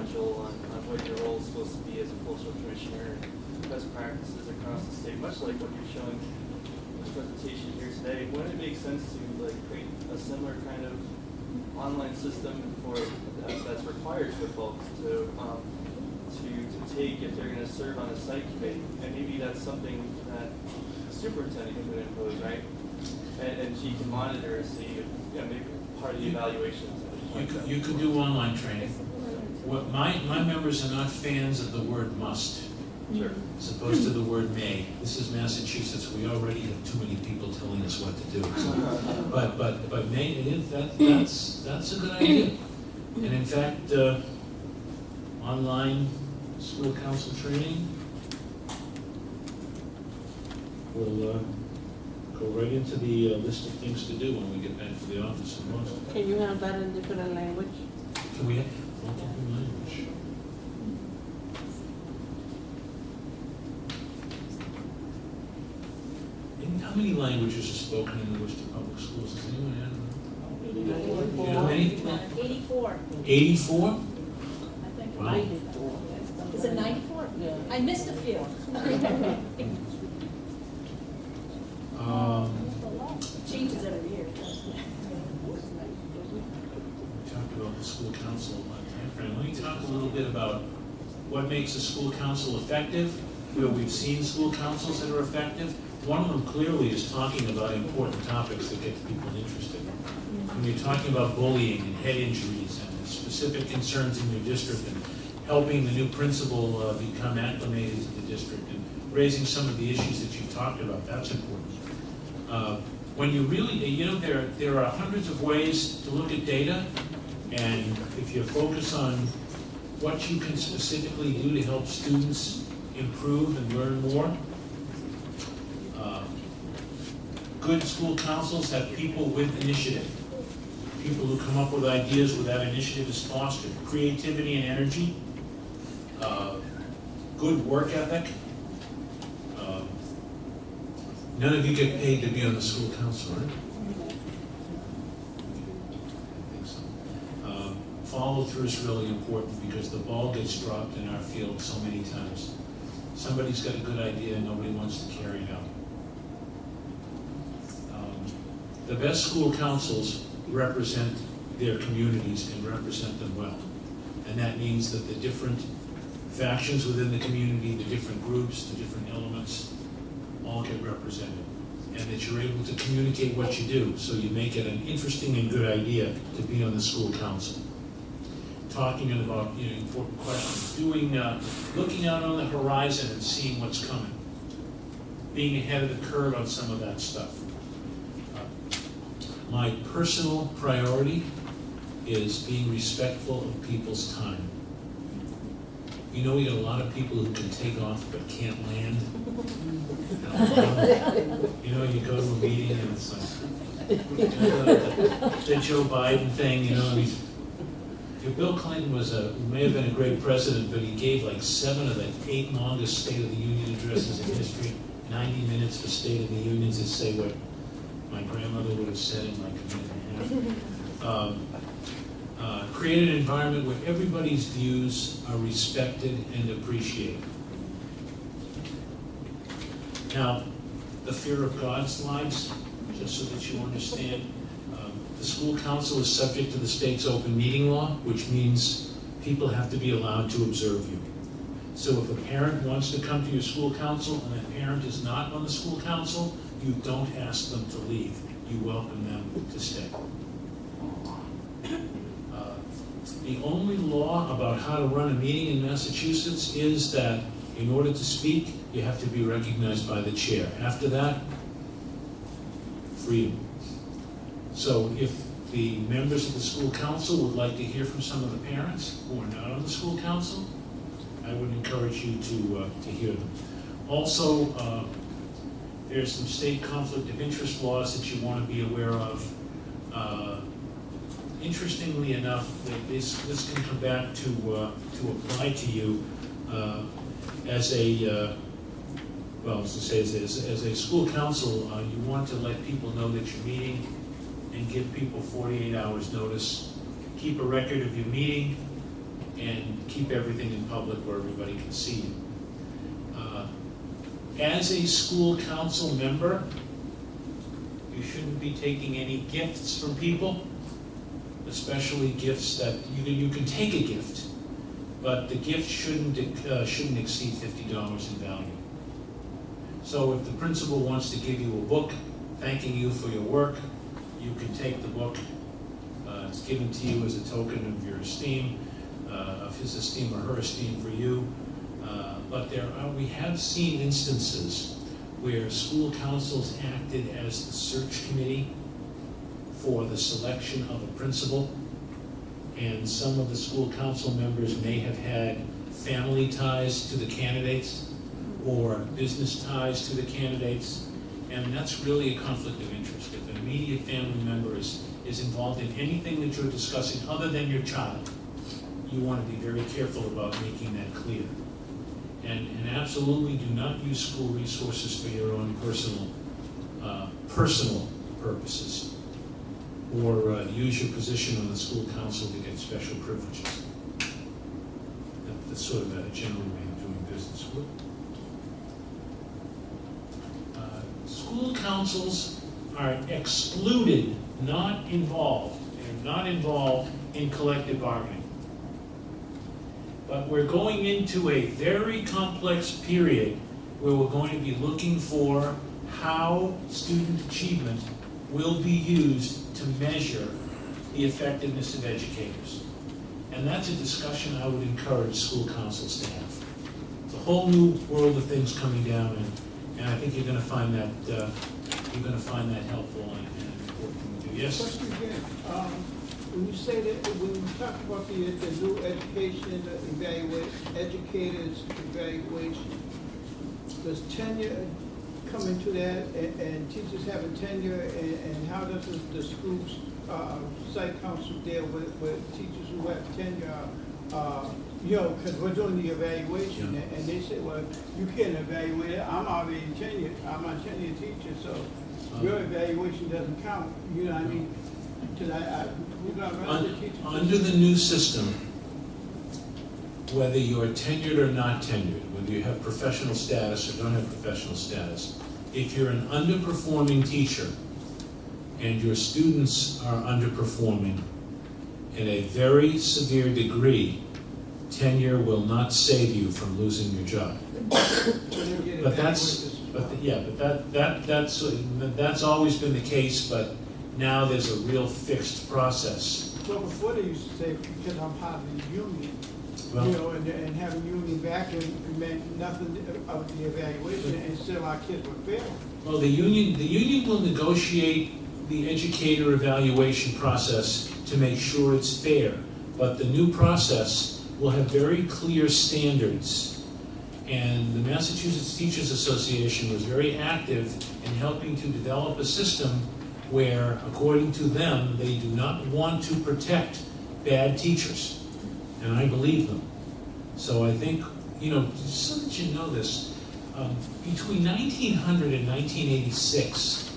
module on what your role is supposed to be as a cultural commissioner and best practices across the state, much like what you're showing in the presentation here today. Wouldn't it make sense to like create a similar kind of online system for that's required for folks to take if they're going to serve on a site committee, and maybe that's something that the superintendent can impose, right? And she can monitor and see if, maybe part of the evaluations. You could do online training. What my members are not fans of the word must, Sure. as opposed to the word may. This is Massachusetts. We already have too many people telling us what to do. So, but may that's a good idea. And in fact, online school council training will go right into the list of things to do when we get back to the office in Worcester. Can you have that in different language? Can we have multiple language? And how many languages are spoken in the Worcester Public Schools? Does anyone know? Do you know how many? 84. 84? I think. Wow. Is it 94? Yeah. I missed a few. Changes every year. We talked about the school council timeframe. Let me talk a little bit about what makes a school council effective, where we've seen school councils that are effective. One of them clearly is talking about important topics that get people interested. When you're talking about bullying and head injuries and specific concerns in your district and helping the new principal become acclimated to the district and raising some of the issues that you talked about, that's important. When you really, there are hundreds of ways to look at data, and if you focus on what you can specifically do to help students improve and learn more, good school councils have people with initiative, people who come up with ideas where that initiative is fostered, creativity and energy, good work ethic. None of you get paid to be on the school council, right? I think so. Follow through is really important because the ball gets dropped in our field so many times. Somebody's got a good idea and nobody wants to carry it out. The best school councils represent their communities and represent them well. And that means that the different factions within the community, the different groups, the different elements, all get represented, and that you're able to communicate what you do, so you make it an interesting and good idea to be on the school council. Talking about important questions, looking out on the horizon and seeing what's coming, being ahead of the curve on some of that stuff. My personal priority is being respectful of people's time. We got a lot of people who can take off but can't land. You go to a meeting and it's like the Joe Biden thing, Bill Clinton may have been a great president, but he gave like 7 of the 8 longest State of the Union addresses in history, 90 minutes for State of the Union to say what my grandmother would have said in like a minute and a half. Create an environment where everybody's views are respected and appreciated. Now, the fear of God slides, just so that you understand. The school council is subject to the state's open meeting law, which means people have to be allowed to observe you. So if a parent wants to come to your school council and that parent is not on the school council, you don't ask them to leave. You welcome them to stay. The only law about how to run a meeting in Massachusetts is that in order to speak, you have to be recognized by the chair. After that, freedom. So if the members of the school council would like to hear from some of the parents who are not on the school council, I would encourage you to hear them. Also, there's some state conflict of interest laws that you want to be aware of. Interestingly enough, this can come back to apply to you as a school council. You want to let people know that you're meeting and give people 48 hours notice. Keep a record of your meeting and keep everything in public where everybody can see you. As a school council member, you shouldn't be taking any gifts from people, especially gifts that you can take a gift, but the gift shouldn't exceed $50 in value. So if the principal wants to give you a book thanking you for your work, you can take the book. It's given to you as a token of your esteem, of his esteem or her esteem for you. But we have seen instances where school councils acted as the search committee for the selection of a principal, and some of the school council members may have had family ties to the candidates or business ties to the candidates, and that's really a conflict of interest. If an immediate family member is involved in anything that you're discussing other than your child, you want to be very careful about making that clear. And absolutely do not use school resources for your own personal purposes, or use your position on the school council to get special privileges. That's sort of a general way of doing business. School councils are excluded, not involved. They're not involved in collective bargaining. But we're going into a very complex period where we're going to be looking for how student achievement will be used to measure the effectiveness of educators. And that's a discussion I would encourage school councils to have. It's a whole new world of things coming down, and I think you're going to find that helpful and important to do. Yes? Question again. When you say that, when you talk about the new education, the educators evaluation, does tenure come into that, and teachers having tenure, and how does the school's site council deal with teachers who have tenure? Because we're doing the evaluation, and they say, well, you can't evaluate it. I'm already tenured. I'm a tenured teacher, so your evaluation doesn't count. You know what I mean? Under the new system, whether you're tenured or not tenured, whether you have professional status or don't have professional status, if you're an underperforming teacher and your students are underperforming in a very severe degree, tenure will not save you from losing your job. But that's always been the case, but now there's a real fixed process. Well, before they used to say, because I'm part of the union, and having union backing meant nothing of the evaluation, and still our kids were failing. Well, the union will negotiate the educator evaluation process to make sure it's fair, but the new process will have very clear standards. And the Massachusetts Teachers Association was very active in helping to develop a system where, according to them, they do not want to protect bad teachers. And I believe them. So I think, just so that you know this, between 1900 and 1986,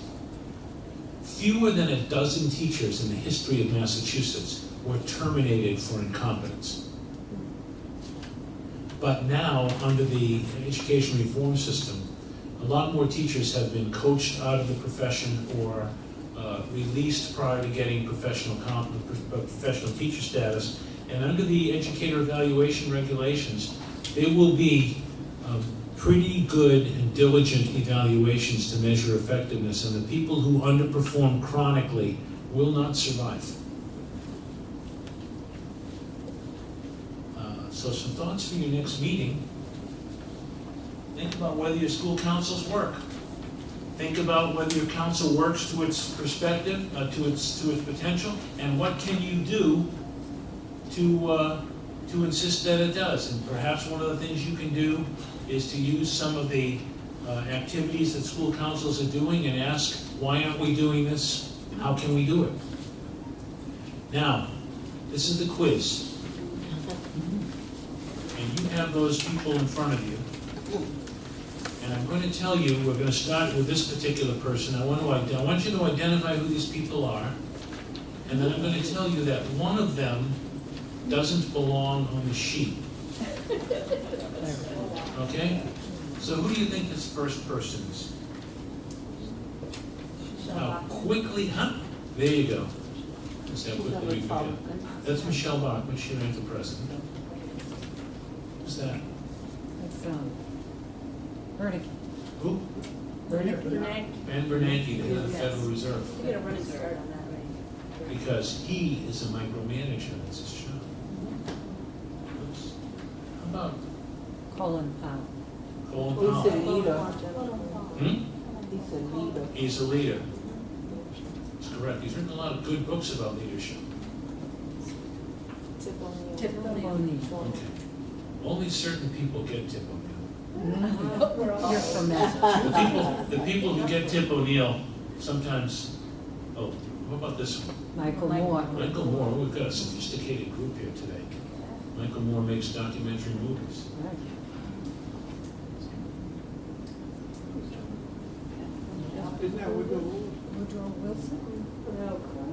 fewer than a dozen teachers in the history of Massachusetts were terminated for incompetence. But now, under the education reform system, a lot more teachers have been coached out of the profession or released prior to getting professional teacher status. And under the educator evaluation regulations, there will be pretty good and diligent evaluations to measure effectiveness, and the people who underperform chronically will not survive. So some thoughts for your next meeting. Think about whether your school councils work. Think about whether your council works to its perspective, to its potential, and what can you do to insist that it does. And perhaps one of the things you can do is to use some of the activities that school councils are doing and ask, why aren't we doing this? How can we do it? Now, this is the quiz. And you have those people in front of you. And I'm going to tell you, we're going to start with this particular person. I want you to identify who these people are. And then I'm going to tell you that one of them doesn't belong on the sheet. Okay? So who do you think this first person is? How quickly, huh? There you go. That's how quickly we forget. That's Michelle Bachmann, she ran for president. Who's that? That's, Burdick. Who? Burdick. Ben Bernanke, the head of the Federal Reserve. You get a running start on that, right? Because he is a micromanager, that's his job. Oops. How about Colin Powell. Colin Who's the Powell? leader? Hmm? He's a leader. He's a leader. That's correct. He's written a lot of good books about leadership. Tip O'Neill. Okay. Only certain people get Tip O'Neill. You're from that. The people who get Tip O'Neill sometimes, oh, what about this one? Michael Moore. Michael Moore, we've got a sophisticated group here today. Michael Moore makes documentary movies. Right. Isn't that Woodrow Wilson? Woodrow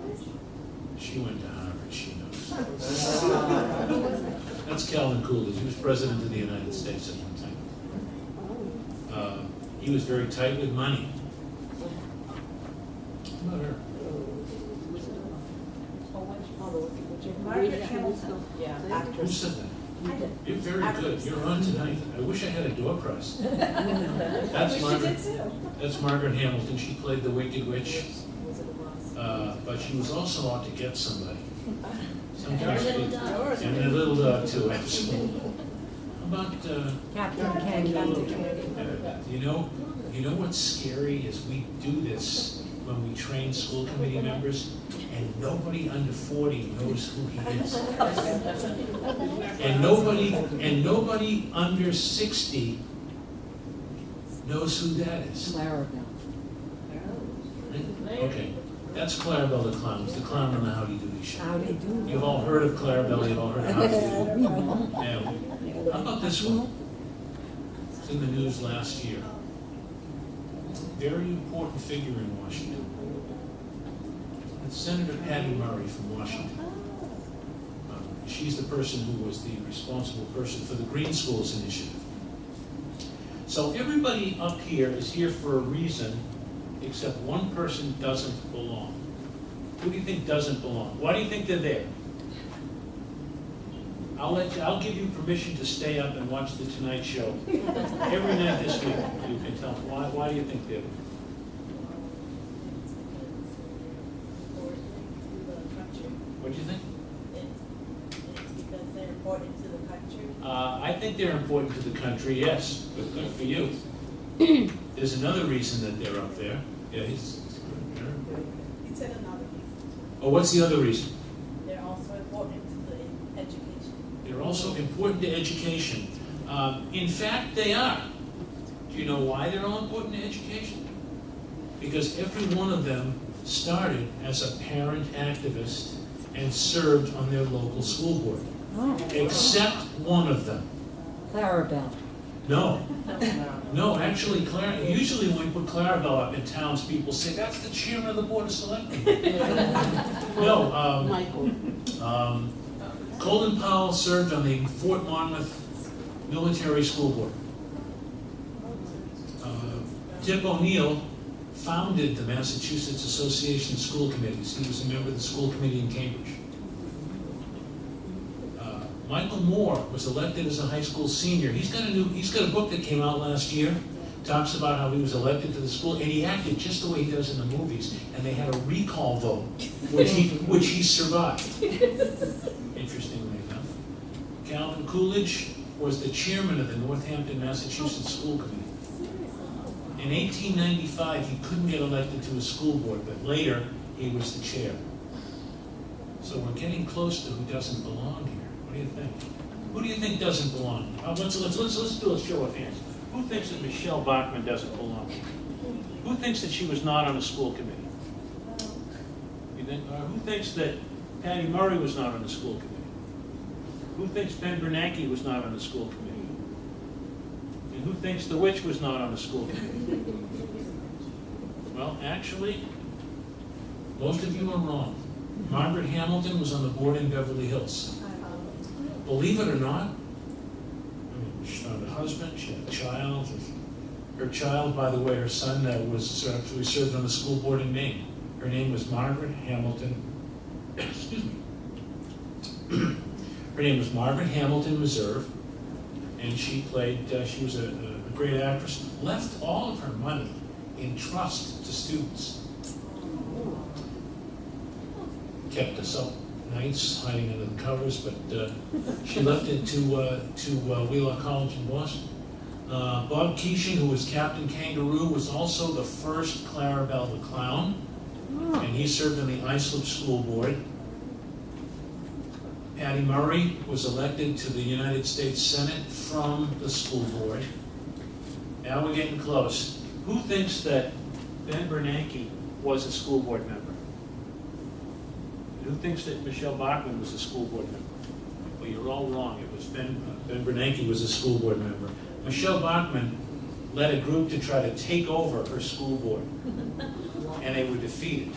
Wilson? She went to Harvard, she knows. That's Calvin Coolidge, he was president of the United States at one time. He was very tight with money. How about her? Margaret Hamilton. Who said that? You're very good, you're on tonight. I wish I had a door prize. That's Margaret. That's Margaret Hamilton, she played the Wicked Witch. But she was also out to get somebody. Sometimes and a little dog too, absolutely. How about, Captain Kennedy. you know what's scary is we do this when we train school committee members, and nobody under 40 knows who he is. And nobody under 60 knows who that is. Clarabelle. Okay, that's Clarabelle the clown. It's the clown on the Howdy Doody show. Howdy do. You've all heard of Clarabelle, you've all heard of Howdy Doody. We don't. Now, how about this one? It's in the news last year. Very important figure in Washington. It's Senator Patty Murray from Washington. She's the person who was the responsible person for the Green Schools Initiative. So everybody up here is here for a reason, except one person doesn't belong. Who do you think doesn't belong? Why do you think they're there? I'll give you permission to stay up and watch the Tonight Show every night this week. You can tell me. Why do you think they're there? What do you think? It's because they're important to the country. I think they're important to the country, yes, but good for you. There's another reason that they're up there. Yeah, He said another reason. Oh, what's the other reason? They're also important to the education. They're also important to education. In fact, they are. Do you know why they're all important to education? Because every one of them started as a parent activist and served on their local school board. Oh, Except one of them. Clarabelle. No, actually, usually when we put Clarabelle up in towns, people say, that's the chairman of the Board of Selectmen. No, Michael. Colin Powell served on the Fort Monmouth Military School Board. Tip O'Neill founded the Massachusetts Association of School Committees. He was a member of the school committee in Cambridge. Michael Moore was elected as a high school senior. He's got a book that came out last year, talks about how he was elected to the school, and he acted just the way he does in the movies, and they had a recall vote, which he survived. Interestingly enough. Calvin Coolidge was the chairman of the Northampton, Massachusetts School Committee. In 1895, he couldn't get elected to a school board, but later he was the chair. So we're getting close to who doesn't belong here. What do you think? Who do you think doesn't belong? Let's do a show of hands. Who thinks that Michelle Bachmann doesn't belong? Who thinks that she was not on a school committee? You think? Who thinks that Patty Murray was not on the school committee? Who thinks Ben Bernanke was not on the school committee? And who thinks the witch was not on the school committee? Well, actually, most of you are wrong. Margaret Hamilton was on the board in Beverly Hills. believe it or not, I mean, she found a husband, she had a child. Her child, by the way, her son was actually served on the school board in Maine. Her name was Margaret Hamilton, excuse me. Her name was Margaret Hamilton Reserve, and she was a great actress, left all of her money in trust to students. Kept us up nights, hiding under the covers, but she left it to Wheelock College in Boston. Bob Keeshan, who was Captain Kangaroo, was also the first Clarabelle the Clown, and he served on the Islip School Board. Patty Murray was elected to the United States Senate from the school board. Now we're getting close. Who thinks that Ben Bernanke was a school board member? Who thinks that Michelle Bachmann was a school board member? Well, you're all wrong. It was Ben Bernanke was a school board member. Michelle Bachmann led a group to try to take over her school board, and they were defeated.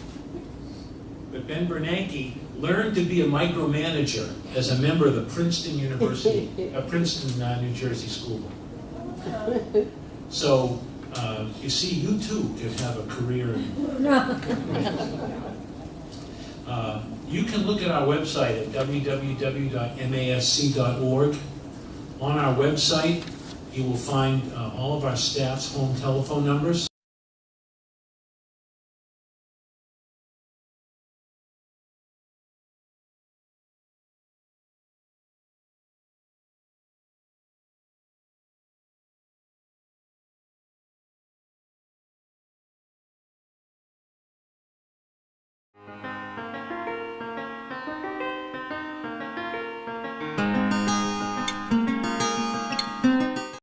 But Ben Bernanke learned to be a micromanager as a member of the Princeton University, Princeton, New Jersey school board. So, you see, you too could have a career in you can look at our website at www.masc.org. On our website, you will find all of our staff's home telephone numbers.